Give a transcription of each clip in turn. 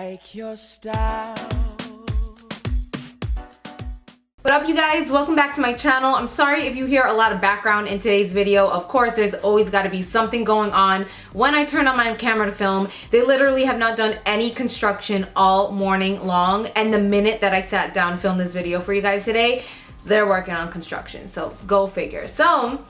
like your style. What up, you guys? Welcome back to my channel. I'm sorry if you hear a lot of background in today's video. Of course, there's always got to be something going on when I turn on my camera to film. They literally have not done any construction all morning long, and the minute that I sat down to film this video for you guys today, they're working on construction. So go figure. So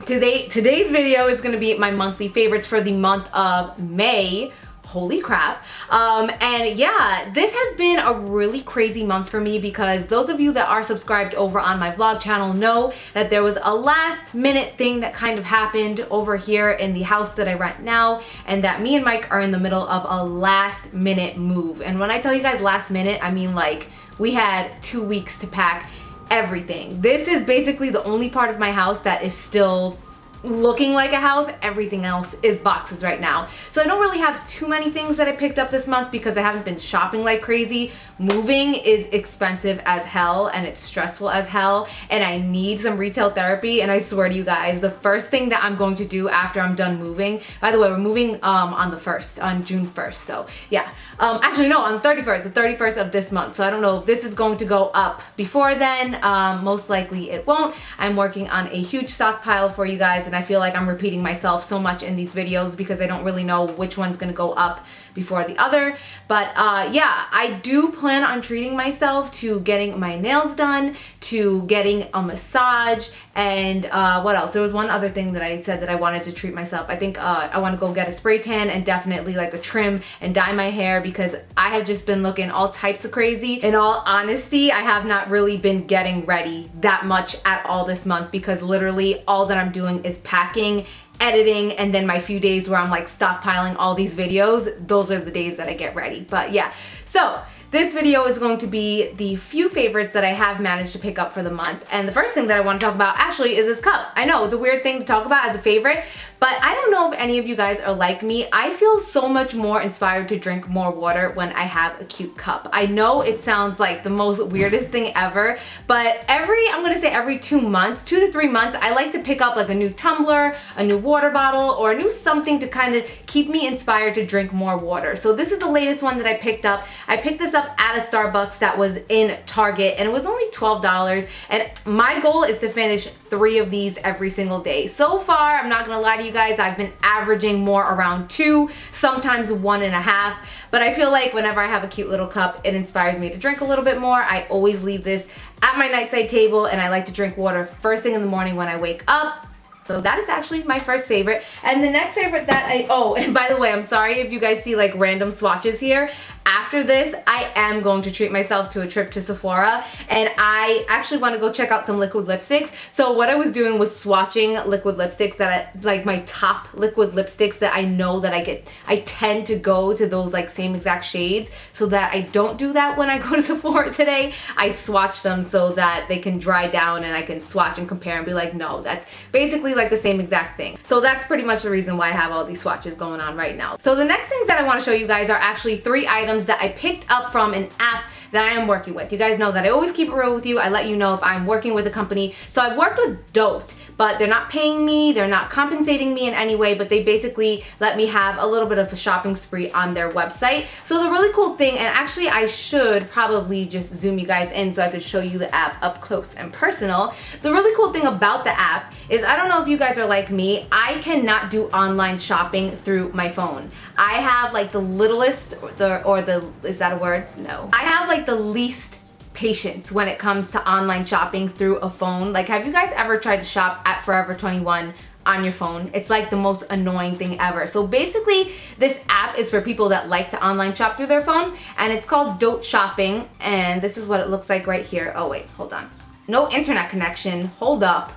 today's video is going to be my monthly favorites for the month of May. Holy crap. And yeah, this has been a really crazy month for me because those of you that are subscribed over on my vlog channel know that there was a last minute thing that kind of happened over here in the house that I rent now, and that me and Mike are in the middle of a last minute move. And when I tell you guys last minute, I mean like we had 2 weeks to pack everything. This is basically the only part of my house that is still looking like a house. Everything else is boxes right now. So I don't really have too many things that I picked up this month because I haven't been shopping like crazy. Moving is expensive as hell and it's stressful as hell, and I need some retail therapy. And I swear to you guys, the first thing that I'm going to do after I'm done moving, by the way, we're moving on June 1st. So yeah, actually no, on the 31st of this month. So I don't know if this is going to go up before then. Most likely it won't. I'm working on a huge stockpile for you guys, and I feel like I'm repeating myself so much in these videos because I don't really know which one's gonna go up before the other. But yeah, I do plan on treating myself to getting my nails done, to getting a massage, and what else? There was one other thing that I said that I wanted to treat myself. I think I want to go get a spray tan and definitely like a trim and dye my hair because I have just been looking all types of crazy. In all honesty, I have not really been getting ready that much at all this month because literally all that I'm doing is packing, editing, and then my few days where I'm like stockpiling all these videos, those are the days that I get ready. But yeah, so this video is going to be the few favorites that I have managed to pick up for the month. And the first thing that I want to talk about actually is this cup. I know it's a weird thing to talk about as a favorite, but I don't know if any of you guys are like me. I feel so much more inspired to drink more water when I have a cute cup. I know it sounds like the most weirdest thing ever, but I'm gonna say every 2 months, 2 to 3 months, I like to pick up like a new tumbler, a new water bottle, or a new something to kind of keep me inspired to drink more water. So this is the latest one that I picked up. I picked this up at a Starbucks that was in Target, and it was only $12, and my goal is to finish 3 of these every single day. So far, I'm not gonna lie to you guys, I've been averaging more around 2, sometimes 1.5, but I feel like whenever I have a cute little cup, it inspires me to drink a little bit more. I always leave this at my nightside table, and I like to drink water first thing in the morning when I wake up. So that is actually my first favorite. And the next favorite that oh, and by the way, I'm sorry if you guys see like random swatches here. After this, I am going to treat myself to a trip to Sephora, and I actually want to go check out some liquid lipsticks. So what I was doing was swatching liquid lipsticks that like my top liquid lipsticks that I know that I tend to go to those like same exact shades, so that I don't do that when I go to Sephora today. I swatch them so that they can dry down and I can swatch and compare and be like, no, that's basically like the same exact thing. So that's pretty much the reason why I have all these swatches going on right now. So the next things that I want to show you guys are actually 3 items that I picked up from an app that I am working with. You guys know that I always keep it real with you. I let you know if I'm working with a company. So I've worked with Dote, but they're not paying me, they're not compensating me in any way, but they basically let me have a little bit of a shopping spree on their website. So the really cool thing, and actually I should probably just zoom you guys in so I could show you the app up close and personal. The really cool thing about the app is, I don't know if you guys are like me, I cannot do online shopping through my phone. I have like the littlest, is that a word? No. I have like the least patience when it comes to online shopping through a phone. Like, have you guys ever tried to shop at Forever 21 on your phone? It's like the most annoying thing ever. So basically, this app is for people that like to online shop through their phone, and it's called Dote Shopping, and this is what it looks like right here. Oh wait, hold on. No internet connection, hold up.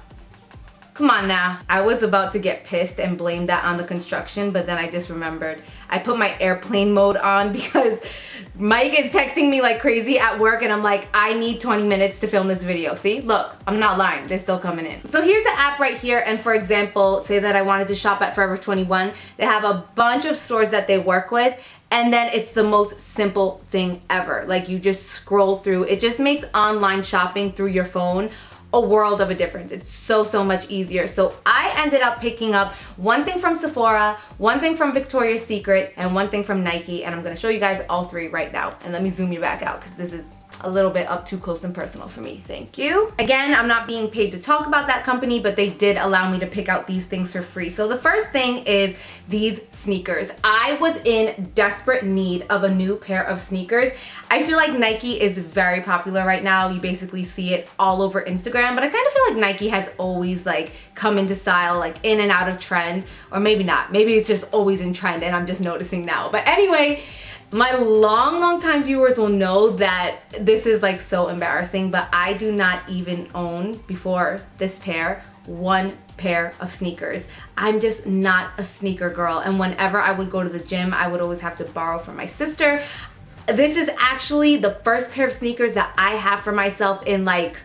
Come on now. I was about to get pissed and blame that on the construction, but then I just remembered I put my airplane mode on because Mike is texting me like crazy at work, and I'm like, I need 20 minutes to film this video. See, look, I'm not lying, they're still coming in. So here's the app right here, and for example, say that I wanted to shop at Forever 21. They have a bunch of stores that they work with, and then it's the most simple thing ever. Like, you just scroll through. It just makes online shopping through your phone a world of a difference. It's so much easier. So I ended up picking up one thing from Sephora, one thing from Victoria's Secret, and one thing from Nike, and I'm gonna show you guys all three right now. And let me zoom you back out because this is a little bit up too close and personal for me. Thank you. Again, I'm not being paid to talk about that company, but they did allow me to pick out these things for free. So the first thing is these sneakers. I was in desperate need of a new pair of sneakers. I feel like Nike is very popular right now. You basically see it all over Instagram, but I kind of feel like Nike has always like come into style, like in and out of trend, or maybe not. Maybe it's just always in trend and I'm just noticing now. But anyway, my long time viewers will know that this is like so embarrassing, but I do not even own, before this pair, one pair of sneakers. I'm just not a sneaker girl, and whenever I would go to the gym, I would always have to borrow from my sister. This is actually the first pair of sneakers that I have for myself in like,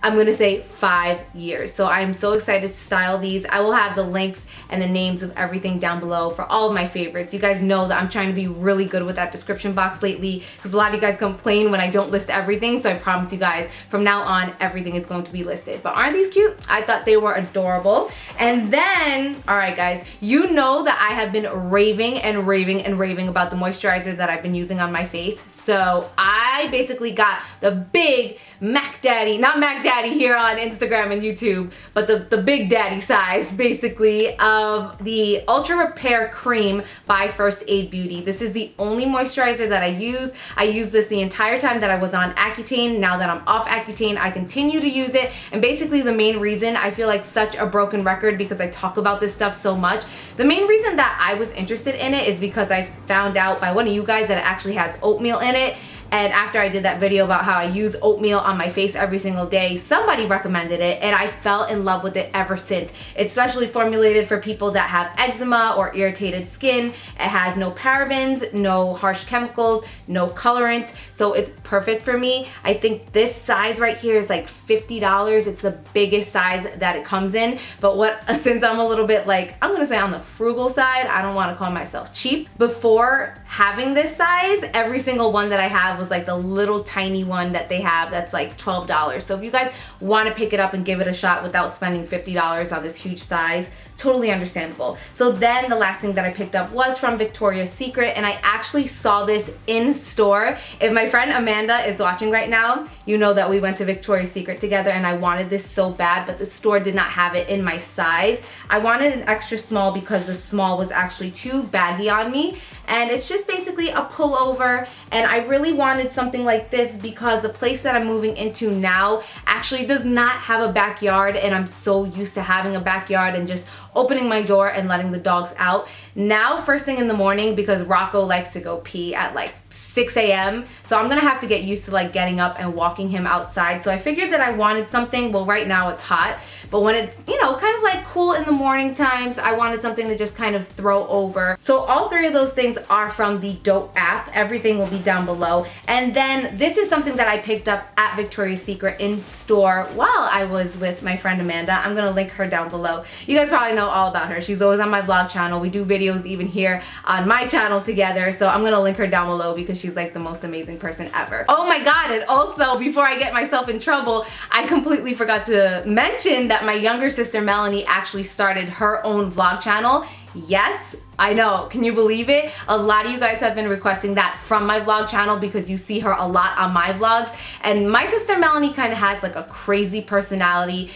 I'm gonna say 5 years. So I'm so excited to style these. I will have the links and the names of everything down below for all of my favorites. You guys know that I'm trying to be really good with that description box lately because a lot of you guys complain when I don't list everything. So I promise you guys from now on, everything is going to be listed. But aren't these cute? I thought they were adorable. And then, all right guys, you know that I have been raving about the moisturizer that I've been using on my face. So I basically got the big Mac Daddy, not Mac Daddy here on Instagram and YouTube, but the Big Daddy size basically of the Ultra Repair Cream by First Aid Beauty. This is the only moisturizer that I use. I used this the entire time that I was on Accutane. Now that I'm off Accutane, I continue to use it. And basically the main reason, I feel like such a broken record because I talk about this stuff so much. The main reason that I was interested in it is because I found out by one of you guys that it actually has oatmeal in it. And after I did that video about how I use oatmeal on my face every single day, somebody recommended it and I fell in love with it ever since. It's specially formulated for people that have eczema or irritated skin. It has no parabens, no harsh chemicals, no colorants, so it's perfect for me. I think this size right here is like $50. It's the biggest size that it comes in, but since I'm a little bit like, I'm gonna say on the frugal side, I don't wanna call myself cheap. Before having this size, every single one that I have was like the little tiny one that they have that's like $12. So if you guys want to pick it up and give it a shot without spending $50 on this huge size, totally understandable. So then the last thing that I picked up was from Victoria's Secret, and I actually saw this in store. If my friend Amanda is watching right now, you know that we went to Victoria's Secret together and I wanted this so bad, but the store did not have it in my size. I wanted an extra small because the small was actually too baggy on me, and it's just basically a pullover, and I really wanted something like this because the place that I'm moving into now actually does not have a backyard, and I'm so used to having a backyard and just opening my door and letting the dogs out. Now, first thing in the morning, because Rocco likes to go pee at like 6 a.m. So I'm gonna have to get used to like getting up and walking him outside. So I figured that I wanted something, well right now it's hot, but when it's, you know, kind of like cool in the morning times, I wanted something to just kind of throw over. So all three of those things are from the Dote app. Everything will be down below. And then this is something that I picked up at Victoria's Secret in store while I was with my friend Amanda. I'm gonna link her down below. You guys probably know all about her. She's always on my vlog channel. We do videos even here on my channel together. So I'm gonna link her down below because she's like the most amazing person ever. Oh my god, and also before I get myself in trouble, I completely forgot to mention that my younger sister Melanie actually started her own vlog channel. Yes, I know, can you believe it? A lot of you guys have been requesting that from my vlog channel because you see her a lot on my vlogs, and my sister Melanie kind of has like a crazy personality.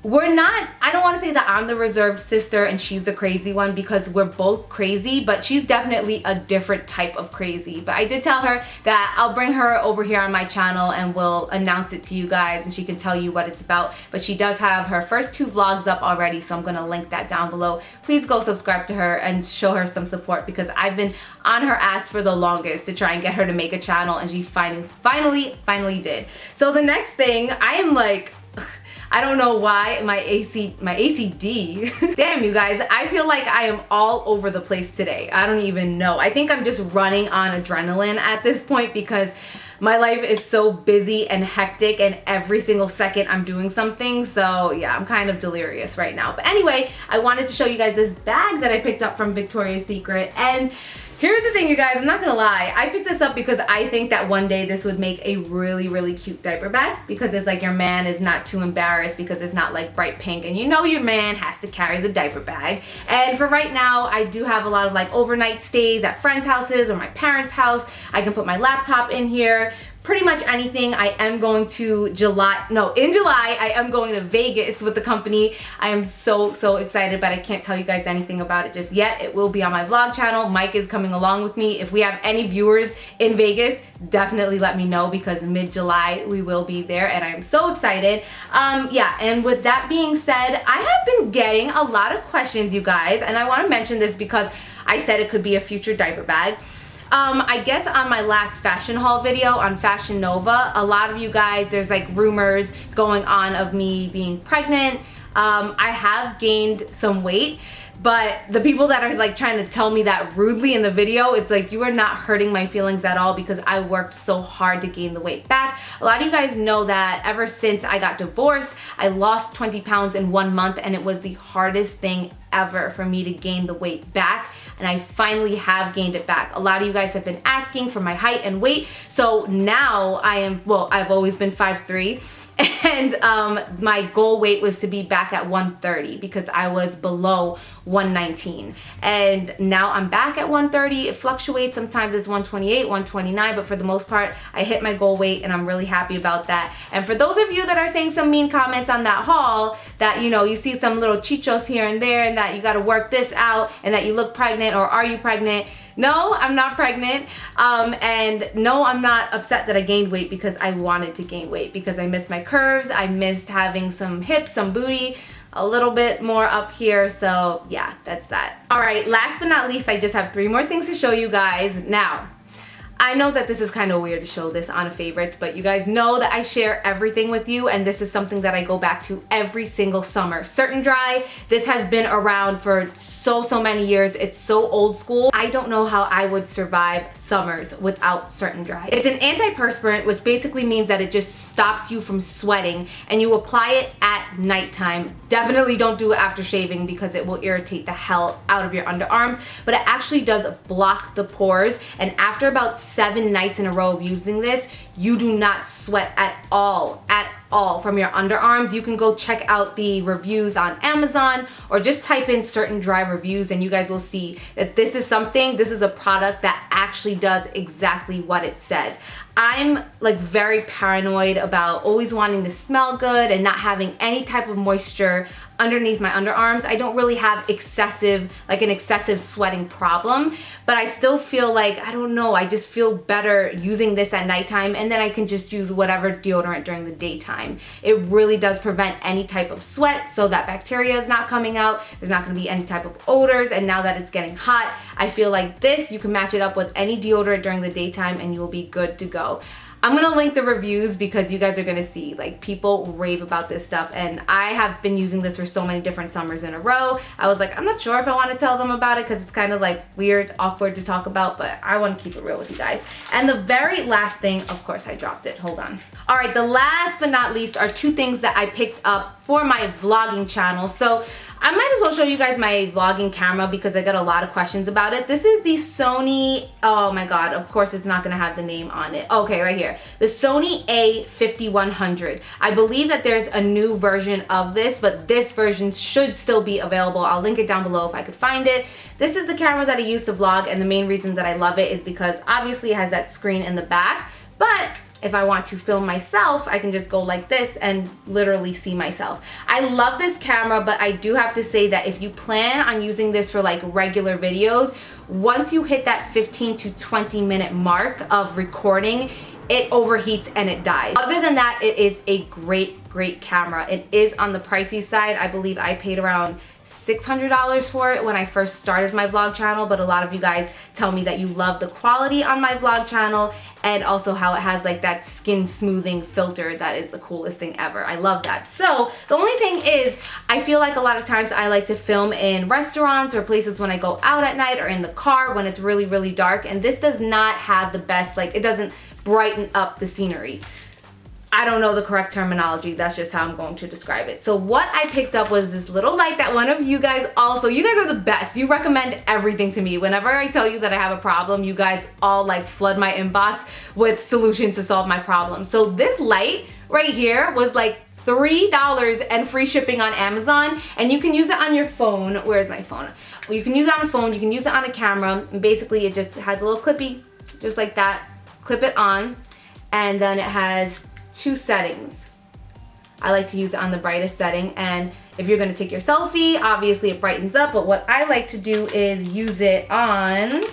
We're not, I don't want to say that I'm the reserved sister and she's the crazy one because we're both crazy, but she's definitely a different type of crazy. But I did tell her that I'll bring her over here on my channel and we'll announce it to you guys and she can tell you what it's about. But she does have her first 2 vlogs up already, so I'm going to link that down below. Please go subscribe to her and show her some support because I've been on her ass for the longest to try and get her to make a channel, and she finally did. So the next thing, I am like, I don't know why my ACD. Damn, you guys, I feel like I am all over the place today. I don't even know. I think I'm just running on adrenaline at this point because my life is so busy and hectic and every single second I'm doing something. So yeah, I'm kind of delirious right now. But anyway, I wanted to show you guys this bag that I picked up from Victoria's Secret, and Here's the thing, you guys, I'm not gonna lie. I picked this up because I think that one day this would make a really, really cute diaper bag, because it's like your man is not too embarrassed because it's not like bright pink, and you know your man has to carry the diaper bag. And for right now, I do have a lot of like overnight stays at friends' houses or my parents' house. I can put my laptop in here. Pretty much anything. I am going to in July, I am going to Vegas with the company. I am so excited, but I can't tell you guys anything about it just yet. It will be on my vlog channel. Mike is coming along with me. If we have any viewers in Vegas, definitely let me know, because mid-July we will be there and I am so excited. Yeah, and with that being said, I have been getting a lot of questions, you guys, and I want to mention this because I said it could be a future diaper bag. I guess on my last fashion haul video on Fashion Nova, a lot of you guys, there's like rumors going on of me being pregnant. I have gained some weight, but the people that are like trying to tell me that rudely in the video, it's like, you are not hurting my feelings at all, because I worked so hard to gain the weight back. A lot of you guys know that ever since I got divorced, I lost 20 pounds in 1 month, and it was the hardest thing ever for me to gain the weight back, and I finally have gained it back. A lot of you guys have been asking for my height and weight, so now I am, well, I've always been 5'3", and my goal weight was to be back at 130 because I was below 119, and now I'm back at 130. It fluctuates, sometimes it's 128, 129, but for the most part I hit my goal weight, and I'm really happy about that. And for those of you that are saying some mean comments on that haul, that you know, you see some little chichos here and there, and that you got to work this out, and that you look pregnant, or are you pregnant? No, I'm not pregnant, and no, I'm not upset that I gained weight, because I wanted to gain weight, because I missed my curves, I missed having some hips, some booty, a little bit more up here, so yeah, that's that. All right, last but not least, I just have 3 more things to show you guys. Now, I know that this is kind of weird to show this on a favorites, but you guys know that I share everything with you, and this is something that I go back to every single summer. Certain Dry, this has been around for so many years. It's so old school. I don't know how I would survive summers without Certain Dry. It's an antiperspirant, which basically means that it just stops you from sweating, and you apply it at nighttime. Definitely don't do it after shaving, because it will irritate the hell out of your underarms, but it actually does block the pores, and after about 7 nights in a row of using this, you do not sweat at all from your underarms. You can go check out the reviews on Amazon, or just type in Certain Dry reviews, and you guys will see that this is a product that actually does exactly what it says. I'm like very paranoid about always wanting to smell good and not having any type of moisture underneath my underarms. I don't really have an excessive sweating problem, but I still feel like, I don't know, I just feel better using this at nighttime, and then I can just use whatever deodorant during the daytime. It really does prevent any type of sweat, so that bacteria is not coming out. There's not gonna be any type of odors, and now that it's getting hot, I feel like this, you can match it up with any deodorant during the daytime and you will be good to go. I'm gonna link the reviews, because you guys are gonna see, like, people rave about this stuff, and I have been using this for so many different summers in a row. I was like, I'm not sure if I want to tell them about it, because it's kind of like weird, awkward to talk about, but I want to keep it real with you guys. And the very last thing, of course I dropped it, hold on. All right, the last but not least are 2 things that I picked up for my vlogging channel. So I might as well show you guys my vlogging camera, because I got a lot of questions about it. This is the Sony, oh my god, of course it's not gonna have the name on it. Okay, right here. The Sony A5100. I believe that there's a new version of this, but this version should still be available. I'll link it down below if I could find it. This is the camera that I use to vlog, and the main reason that I love it is because obviously it has that screen in the back, but if I want to film myself, I can just go like this and literally see myself. I love this camera, but I do have to say that if you plan on using this for like regular videos, once you hit that 15 to 20 minute mark of recording, it overheats and it dies. Other than that, it is a great camera. It is on the pricey side. I believe I paid around $600 for it when I first started my vlog channel, but a lot of you guys tell me that you love the quality on my vlog channel, and also how it has like that skin smoothing filter that is the coolest thing ever. I love that. So the only thing is, I feel like a lot of times I like to film in restaurants or places when I go out at night, or in the car when it's really dark, and this does not have the best, like, it doesn't brighten up the scenery. I don't know the correct terminology. That's just how I'm going to describe it. So what I picked up was this little light that one of you guys also, you guys are the best. You recommend everything to me. Whenever I tell you that I have a problem, you guys all like flood my inbox with solutions to solve my problem. So this light right here was like $3 and free shipping on Amazon, and you can use it on your phone. Where's my phone? Well, you can use it on a phone, you can use it on a camera, and basically it just has a little clippy, just like that. Clip it on, and then it has 2 settings. I like to use it on the brightest setting, and if you're gonna take your selfie, obviously it brightens up, but what I like to do is use it on,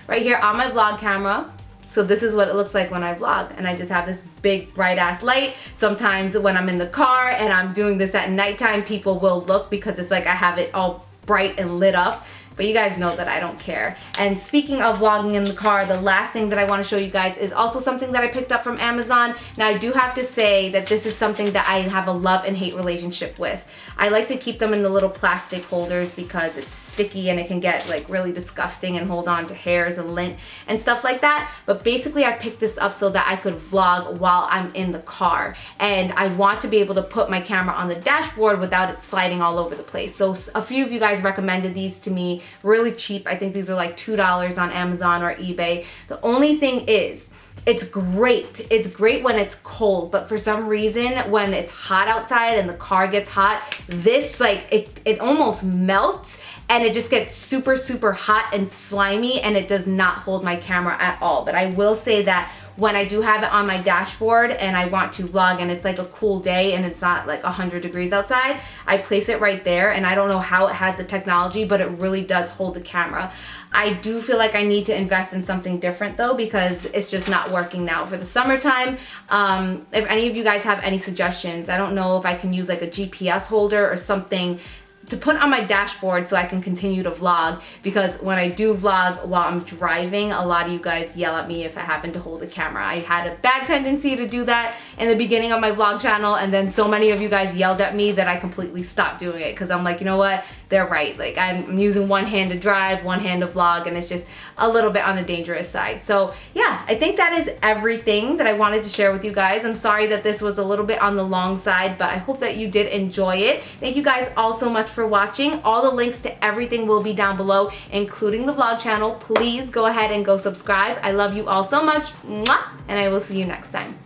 right here on my vlog camera. So this is what it looks like when I vlog, and I just have this big bright ass light. Sometimes when I'm in the car and I'm doing this at nighttime, people will look because it's like I have it all bright and lit up. But you guys know that I don't care. And speaking of vlogging in the car, the last thing that I want to show you guys is also something that I picked up from Amazon. Now I do have to say that this is something that I have a love and hate relationship with. I like to keep them in the little plastic holders because it's sticky and it can get like really disgusting and hold on to hairs and lint and stuff like that. But basically I picked this up so that I could vlog while I'm in the car. And I want to be able to put my camera on the dashboard without it sliding all over the place. So a few of you guys recommended these to me, really cheap. I think these are like $2 on Amazon or eBay. The only thing is, it's great. It's great when it's cold, but for some reason, when it's hot outside and the car gets hot, this like, it almost melts and it just gets super, super hot and slimy, and it does not hold my camera at all. But I will say that when I do have it on my dashboard and I want to vlog and it's like a cool day and it's not like 100 degrees outside, I place it right there, and I don't know how it has the technology, but it really does hold the camera. I do feel like I need to invest in something different though, because it's just not working now for the summertime. If any of you guys have any suggestions, I don't know if I can use like a GPS holder or something to put on my dashboard so I can continue to vlog, because when I do vlog while I'm driving, a lot of you guys yell at me if I happen to hold the camera. I had a bad tendency to do that in the beginning of my vlog channel, and then so many of you guys yelled at me that I completely stopped doing it, because I'm like, you know what, they're right. Like I'm using one hand to drive, one hand to vlog, and it's just a little bit on the dangerous side. So yeah, I think that is everything that I wanted to share with you guys. I'm sorry that this was a little bit on the long side, but I hope that you did enjoy it. Thank you guys all so much for watching. All the links to everything will be down below, including the vlog channel. Please go ahead and go subscribe. I love you all so much. Mwah! And I will see you next time.